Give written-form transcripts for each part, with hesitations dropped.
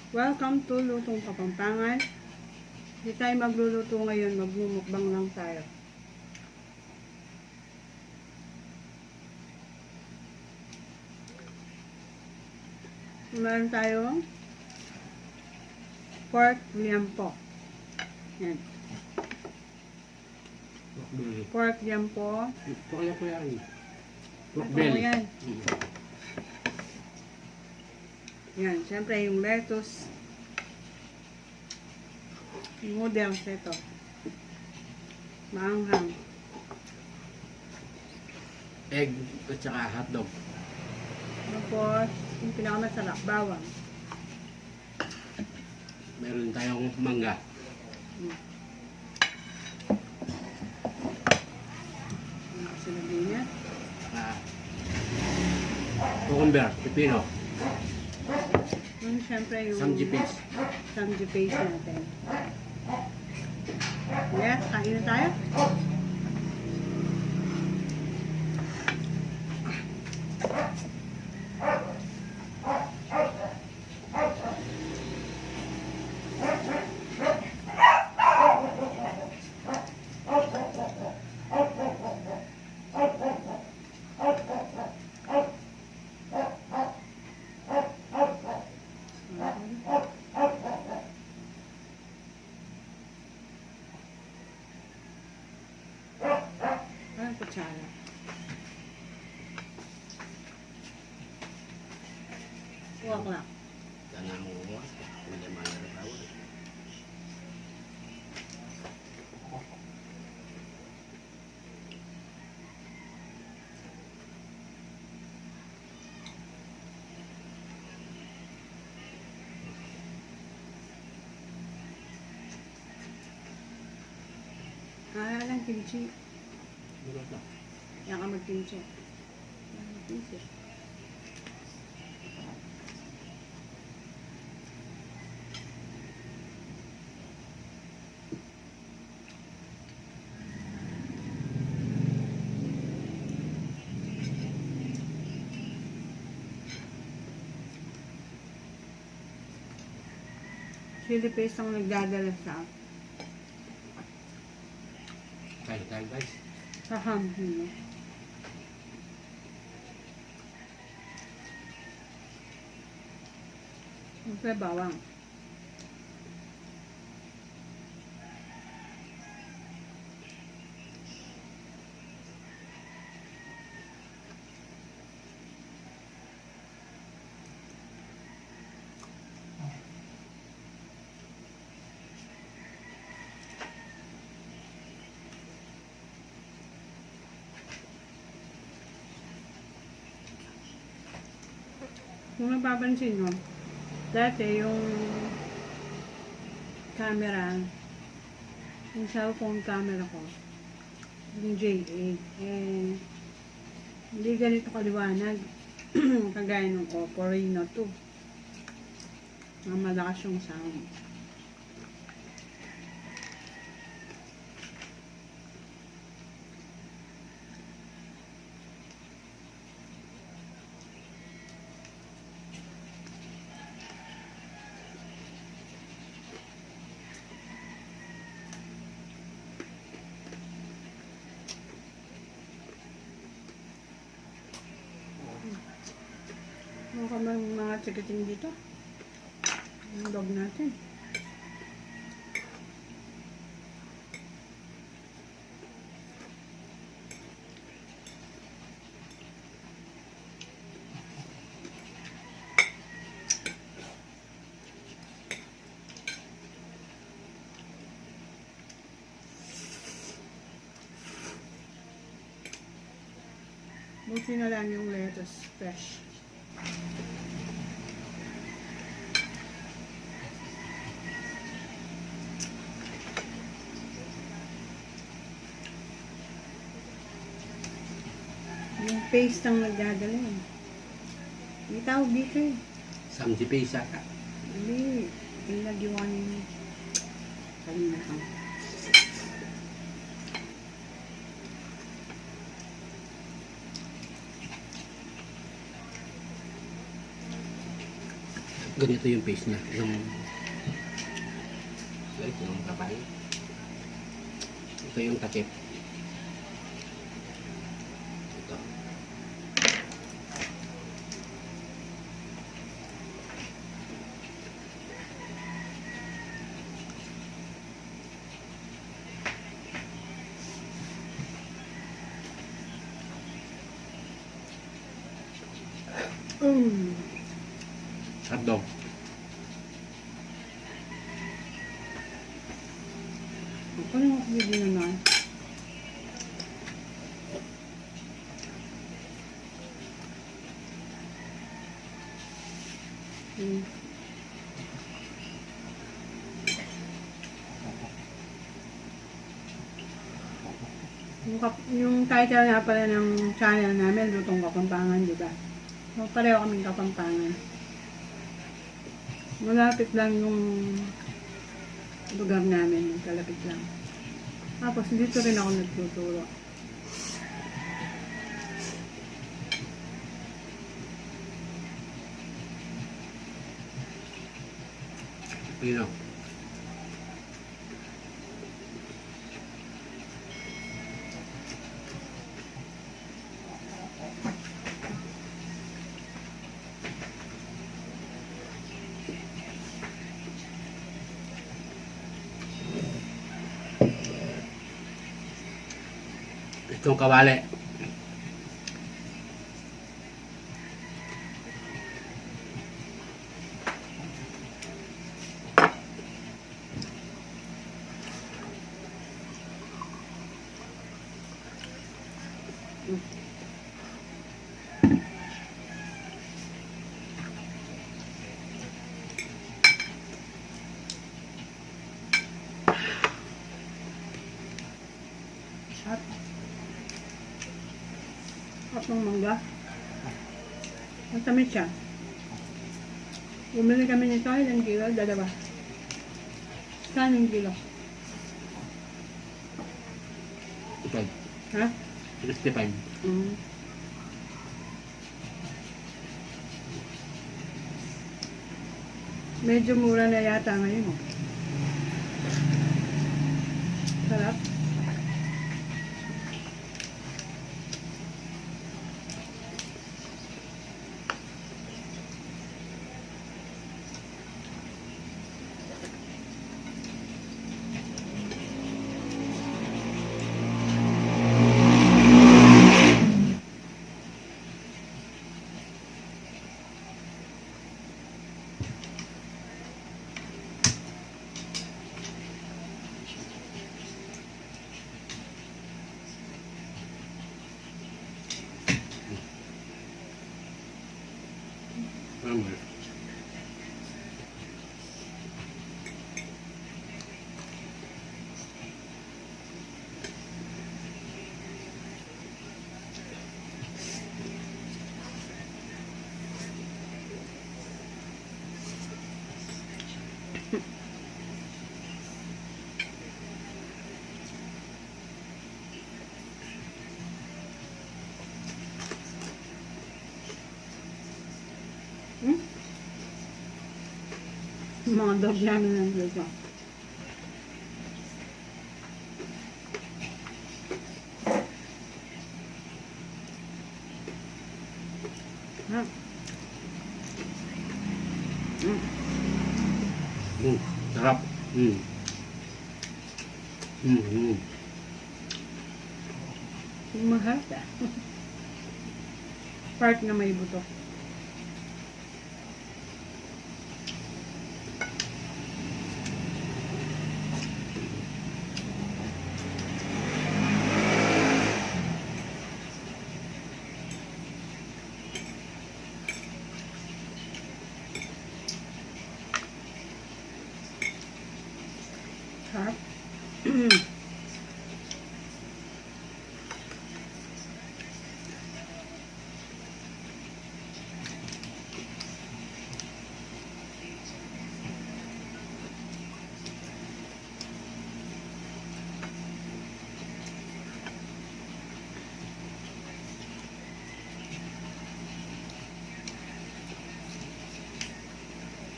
Welcome to Lutong Kapampangan. Hindi tayo magluluto ngayon, magmumukbang lang tayo. Meron tayong pork liampo. Yan. Pork liampo. Pork po yan. Pork Ito belly. yan. Yan, siyempre yung lettuce. Yung noodles ito. Maanghang. Egg at saka hotdog. Tapos, yung pinakamasarap, bawang. Meron tayong mangga. Sinabi niya. Cucumber, pipino, Yung siyempre yung samji paste. samji paste natin. Yes, kain na tayo. Ang kutsara. Huwag lang. Tanang mo. Hindi mayroon tao. Kaya lang kimchi. Bulot lang. Yan ka mag-kimchi. Yan mag-kimchi. Chili paste ang nagdadala Kain tayo guys. sa ham. Siyempre bawang. Kung napapansin nyo, dati yung camera, yung cellphone camera ko, yung J8, hindi ganito kaliwanag. Kagaya ng Oppo Reno 2. Malakas yung sound. Ano ka man mga tsikiting dito? Yung dog natin. Buti na lang yung lettuce fresh. Yung paste ang nagdadala eh. May tawag dito eh. Samji paste ata. Hindi. Ilagiwan yung kalimutan. Ganito yung face niya. Yung kapal. Ito yung takip. Ito. Hotdog. Ano yung video na? Yung title nga pala ng channel namin, Lutong Kapampangan, di ba? So, pareho kaming Kapampangan. Malapit lang yung lugar namin, kalapit lang. Tapos dito rin ako nagtuturo. Pino. Itong kawali. At ng mangga. Ang tamis siya. Bumili kami nito, ilang kilo? Dalawa. Saan yung kilo? Ito. Ha? 65. Medyo mura na yata ngayon. Sarap. Tama. Mga dog namin nandito. Ha? Sarap. Mahal ah. Part na may buto. Sarap.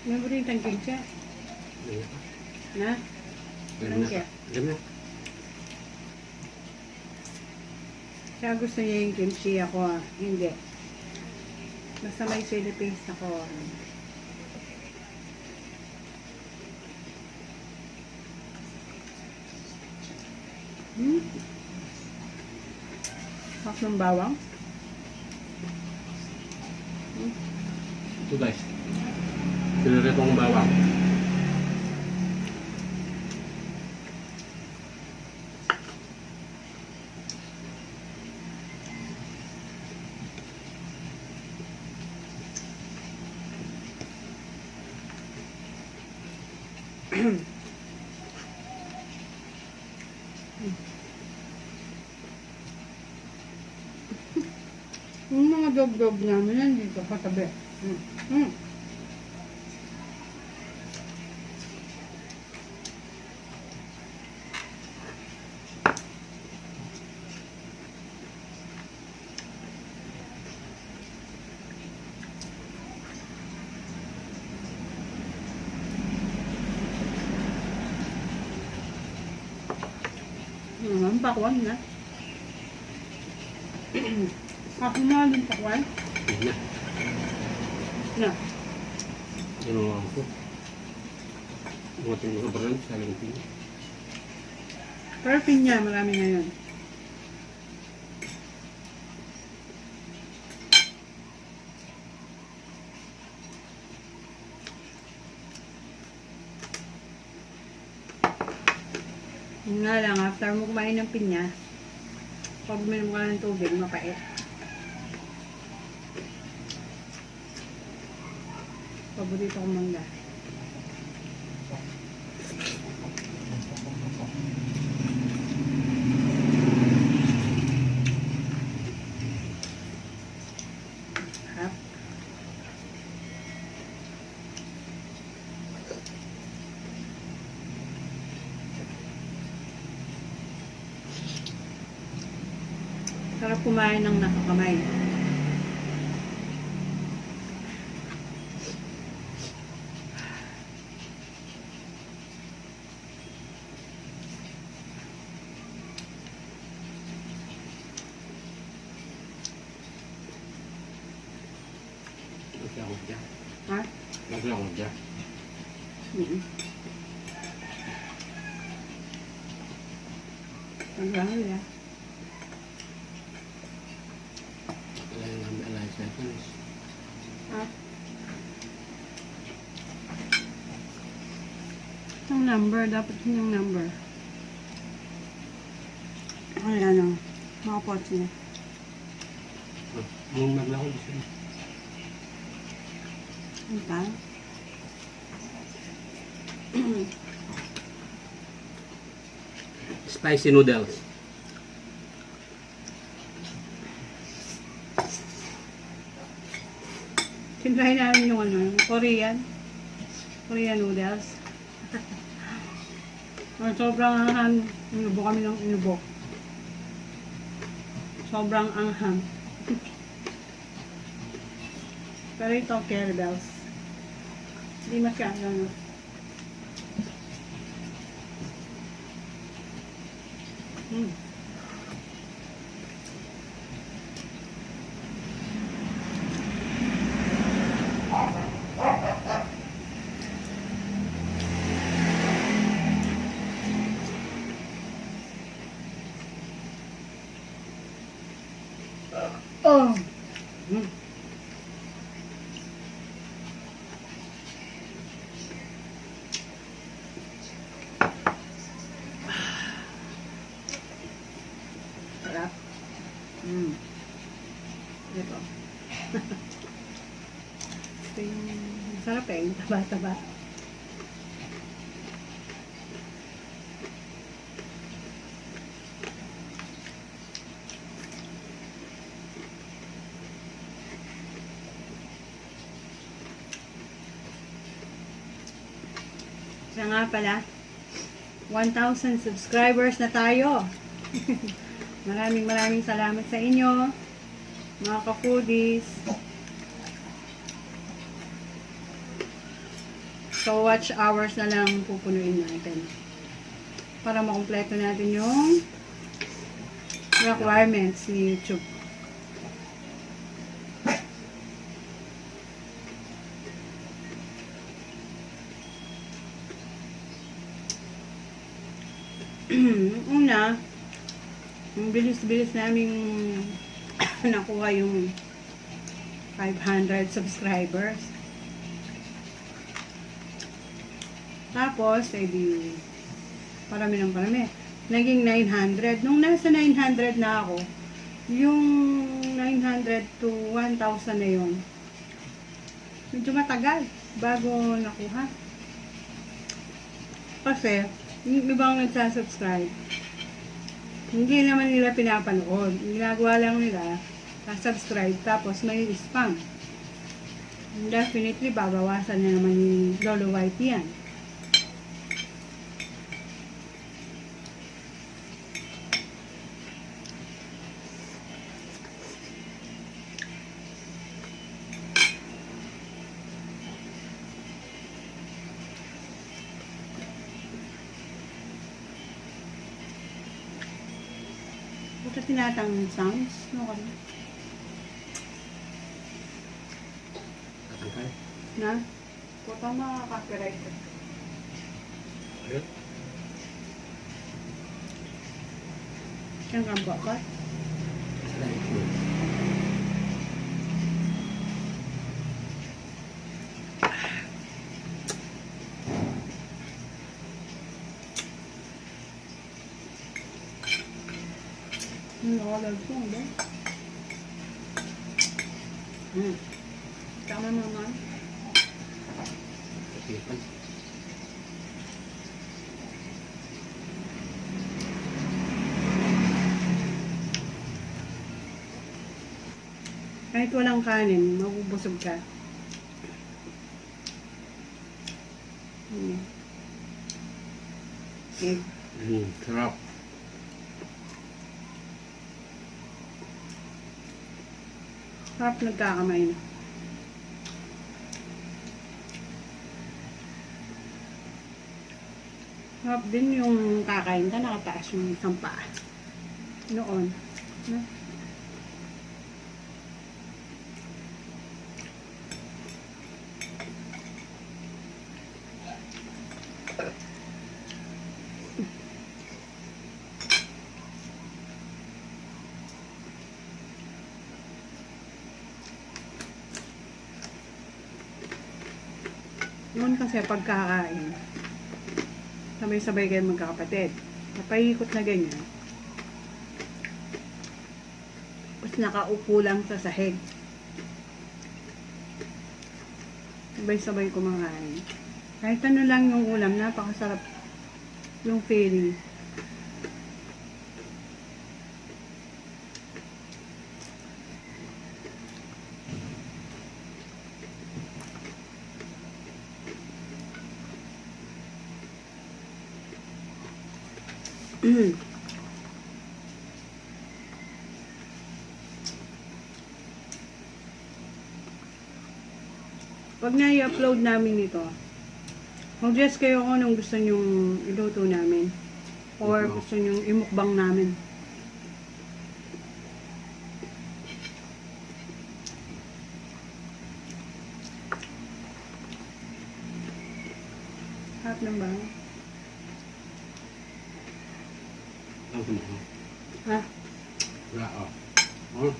May buritang kimchi. Na? Alam Kimchi. na. Alam na. Siya gusto niya yung kimchi, ako hindi. Basta may chili paste ako. Hak ng bawang. Ito guys. Sinuri kong bawang. Yung mga dog-dog namin nandito katabi. Ang pakwan na. Ako na din pakwan. Yan na. Na. Ginawa ko. Bumating mga barang sa lingping. Pero pinya, marami ngayon. Yun nga lang, after mo kumain ng pinya, pag uminom ka ng tubig, mapait. Paborito ko mangga. Harap. Sarap kumain ng nakakamay. Masya ako dyan. Ha? Masya ako dyan. Pagkakal ya. Wala yung ambil alay seconds. Ha? Yung number, dapat yun yung number. Ay, ano, mga pots niya. Mung maglako gusto mo. Ano pa? Spicy noodles. Tinry namin yung ano, yung Korean noodles. Sobrang anghang. Inubo kami ng inubo. Sobrang anghang. Pero ito, kettlebells. Hindi masyado, no? Oh! Sarap. Ito. Ito yung sarap eh, yung taba-taba. Siya nga pala, 1,000 subscribers na tayo. Maraming salamat sa inyo, mga ka-foodies. So, watch hours na lang pupunuin natin. Para makumpleto natin yung requirements ni YouTube. Una, ang bilis-bilis naming nakuha yung 500 subscribers. Tapos, edi, parami ng parami. Naging 900. Nung nasa 900 na ako, yung 900 to 1,000 na yun, medyo matagal bago nakuha. Kasi, yung ibang nagsasubscribe, hindi naman nila pinapanood. Ginagawa lang nila, subscribe, tapos may spam. Definitely, babawasan na naman yung Lolo White yan. Ito tinatang sounds. No, kami. Tatangkay. Na? Puta mga copyright. Ayun. Siyang kampo ka? Nakalag ko, ba? Tama naman. Kasipan. Kahit walang kanin, mabubusog ka. Egg. Sarap. Sarap nagkakamay na. Sarap din yung kakain ka, nakataas yung isang paa. Noon. No? Noon kasi pagkakain, sabay-sabay kayo magkakapatid. Napahikot na ganyan. Tapos nakaupo lang sa sahig. Sabay-sabay kumakain. Kahit ano lang yung ulam, napakasarap yung feeling. Pag na-i-upload namin ito, mag-guess kayo kung anong gusto nyong iluto namin. Or gusto nyong imukbang namin. Harap ng ba? Ang sumaho. Ha? Wala, oh. Oh.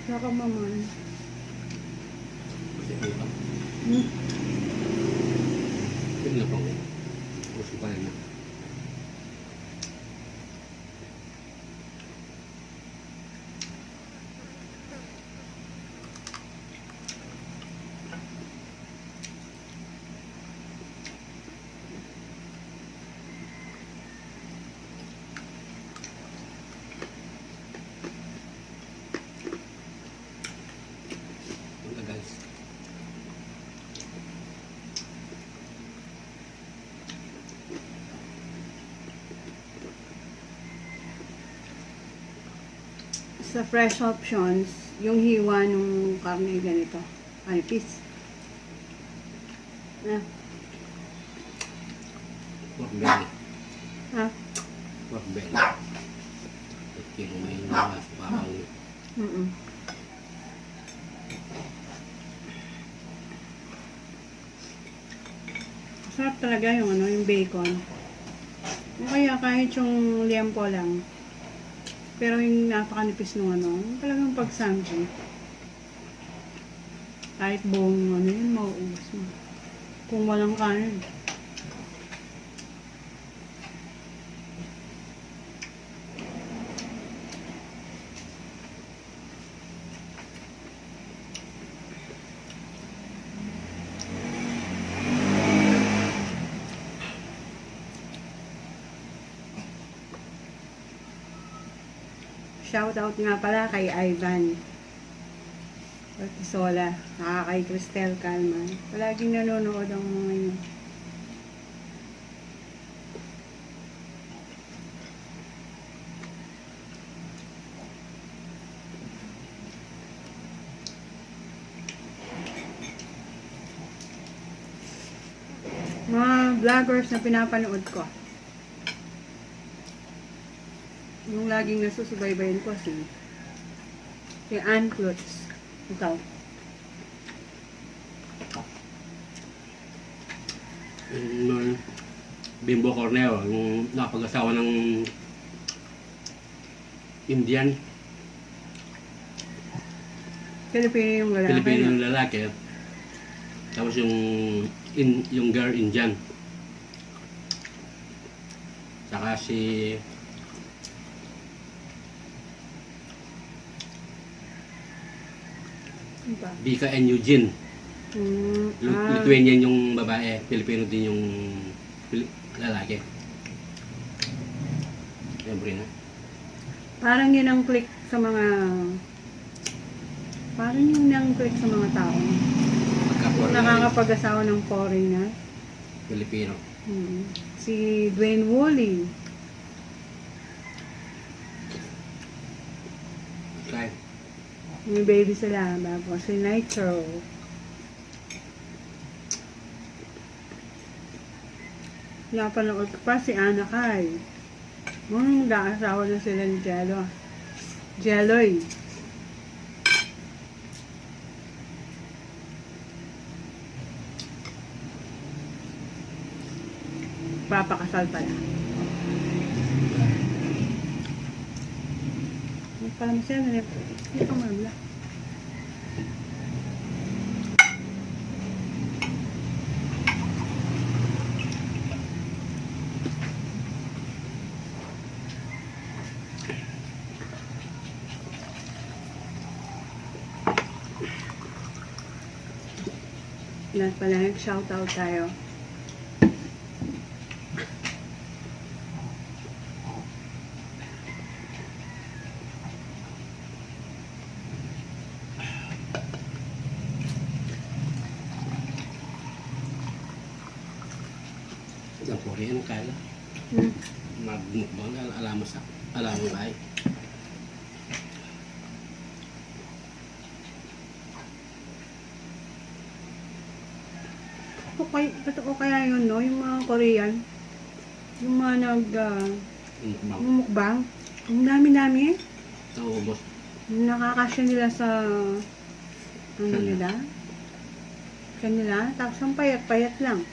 Saka maman. Kasi utang. Hmm. Yun na pang. Gusto pa rin na. sa fresh options, yung hiwa ng karne ganito. Manipis. Ah, Pork belly. ah, Pork belly. Kilo may mga parang mm. Sarap talaga yung ano, yung bacon. O kaya kahit yung liempo lang. Pero yung napakanipis nung ano, yung talagang pag-samgy. Kahit buong ano yun, mauubos mo. Kung walang kanin. Shoutout nga pala kay Ivan Ortizola, kay Cristel Calman. Palaging nanonood ang mga yun. Mga vloggers na pinapanood ko. Yung laging nasusubaybayan ko si Ann Klutz. Ikaw. yung Bimbo Corneo, yung napag-asawa ng Indian, Pilipino yung lalaki. Pilipino no? yung lalaki. Tapos yung girl Indian. Saka si Ano ba? Vika and Eugene. Lithuanian yung babae, Pilipino din yung lalaki. Siyempre na. Parang yun ang click sa mga parang yun ang click sa mga tao. Nakakapag-asawa ng foreigner. Pilipino. Si Dwayne Woolley. Okay. May baby sila. Bago si Nitro. Napanood ko pa si Anna Kai. Nag-aasawa na sila ni Jello. Jelloy. Papakasal pala. Pala mo siya, hindi pa marula. Lahat pala nag-shoutout tayo. Ang Korean kaya. Magmukbang alam ay. Totoo kaya yun, no? Yung mga Korean. Yung mga mukbang. Ang dami-dami. Naubos. Nakakasya nila sa ano nila. Kanila. Tapos ang payat-payat lang.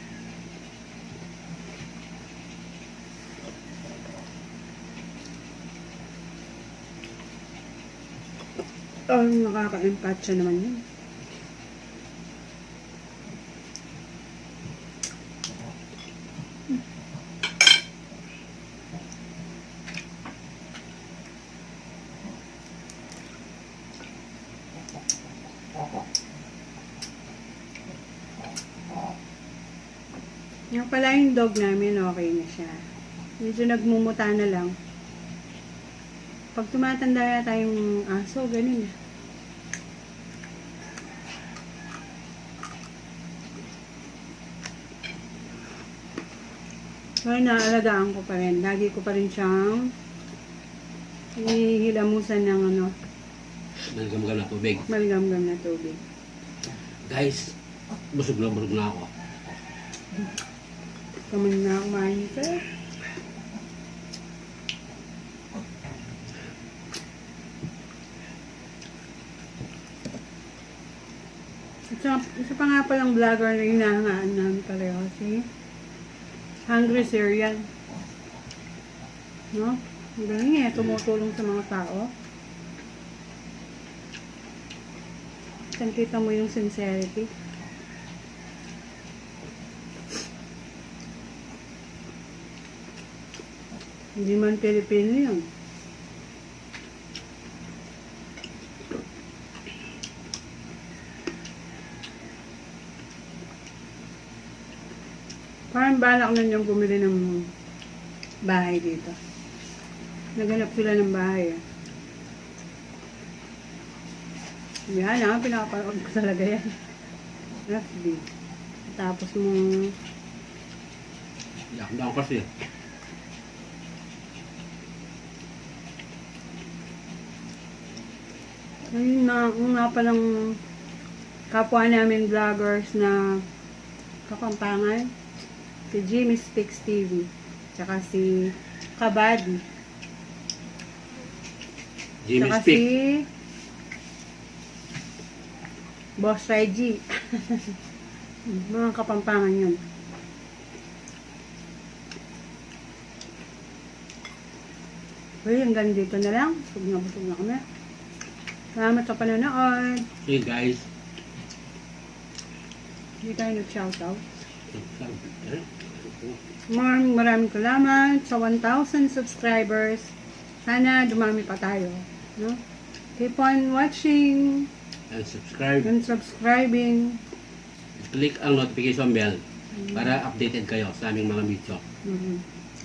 Nakaka-empath naman yun. Yung pala yung dog namin, okay na siya. Medyo nagmumuta na lang. Pag tumatanda yata yung aso, ganun na. Pero naalagaan ko pa rin. Lagi ko pa rin siyang hihilamusan ng Nagkamagam na tubig. Maligam-gam na tubig. Guys, busog na ako. Kaman na kumain ka. Isa pa nga palang vlogger na hinahangaan namin pareho, si Hungry Syrian. No? Ang galing eh, tumutulong sa mga tao. Kita mo yung sincerity. Hindi man Pilipino yun. Parang balak na niyang bumili ng bahay dito. Naghanap sila ng bahay. Yan pinapanood ko talaga yan. FB. Tapos mo... Yak na ako kasi. Ayun na, nga palang kapwa namin vloggers na Kapampangan. Si Jimmy Speaks TV. Tsaka si Kabady. Jimmy Tsaka Speak. si Boss Rai G. Mga Kapampangan yun. Uy, hanggang dito na lang. Busog na kami. Salamat sa panonood. See you guys. Hindi tayo nag-shoutout. Maraming salamat sa 1,000 subscribers. Sana dumami pa tayo. No? Keep on watching And subscribe. and subscribing. Click ang notification bell para updated kayo sa aming mga video.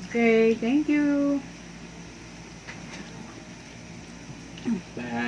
Okay, thank you. Bye.